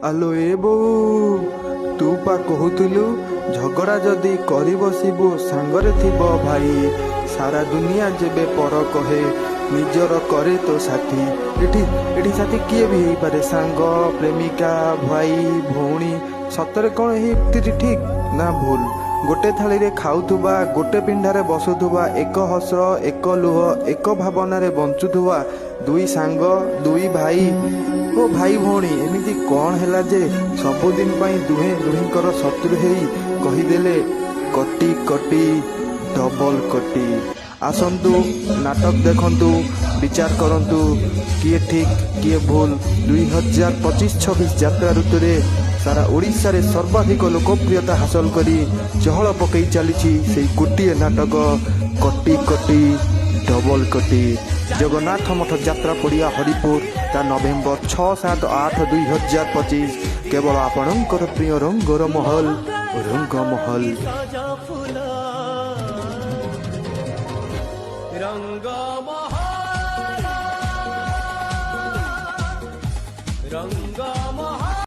ଆଲୋ ଏ ବୋଉ, ତୁ ପା କହୁଥିଲୁ ଝଗଡ଼ା ଯଦି କରି ବସିବୁ ସାଙ୍ଗରେ ଥିବ ଭାଇ। ସାରା ଦୁନିଆ ଯେବେ ପର କହେ ନିଜର କରେ ତୋ ସାଥୀ। ଏଠି ସାଥୀ କିଏ ବି ହେଇପାରେ, ସାଙ୍ଗ, ପ୍ରେମିକା, ଭାଇ, ଭଉଣୀ। ସତରେ କ'ଣ ଏହି ଉକ୍ତିଟି ଠିକ୍ ନା ଭୁଲ? ଗୋଟେ ଥାଳିରେ ଖାଉଥିବା, ଗୋଟେ ପିଣ୍ଡାରେ ବସୁଥିବା, ଏକ ହସ, ଏକ ଲୁହ, ଏକ ଭାବନାରେ ବଞ୍ଚୁଥିବା ଦୁଇ ସାଙ୍ଗ, ଦୁଇ ଭାଇ ଓ ଭାଇ ଭଉଣୀ, ଏମିତି କ'ଣ ହେଲା ଯେ ସବୁଦିନ ପାଇଁ ଦୁହେଁ ଦୁହିଁଙ୍କର ଶତ୍ରୁ ହେଇ କହିଦେଲେ କଟି କଟି ଡବଲ କଟି। ଆସନ୍ତୁ, ନାଟକ ଦେଖନ୍ତୁ, ବିଚାର କରନ୍ତୁ, କିଏ ଠିକ୍ କିଏ ଭୁଲ। 2025-26 ଯାତ୍ରା ଋତୁରେ ସାରା ଓଡ଼ିଶାରେ ସର୍ବାଧିକ ଲୋକପ୍ରିୟତା ହାସଲ କରି ଚହଳ ପକାଇ ଚାଲିଛି ସେଇ ଗୋଟିଏ ନାଟକ କଟି କଟି ଡବଲ କଟି। ଜଗନ୍ନାଥ ମଠ ଯାତ୍ରା ପଡ଼ିଆ ହରିପୁର, ତା ନଭେମ୍ବର 6, 7, 8, 2025। କେବଳ ଆପଣଙ୍କର ପ୍ରିୟ ରଙ୍ଗର ମହଲ ରଙ୍ଗମହଲ। ରଙ୍ଗ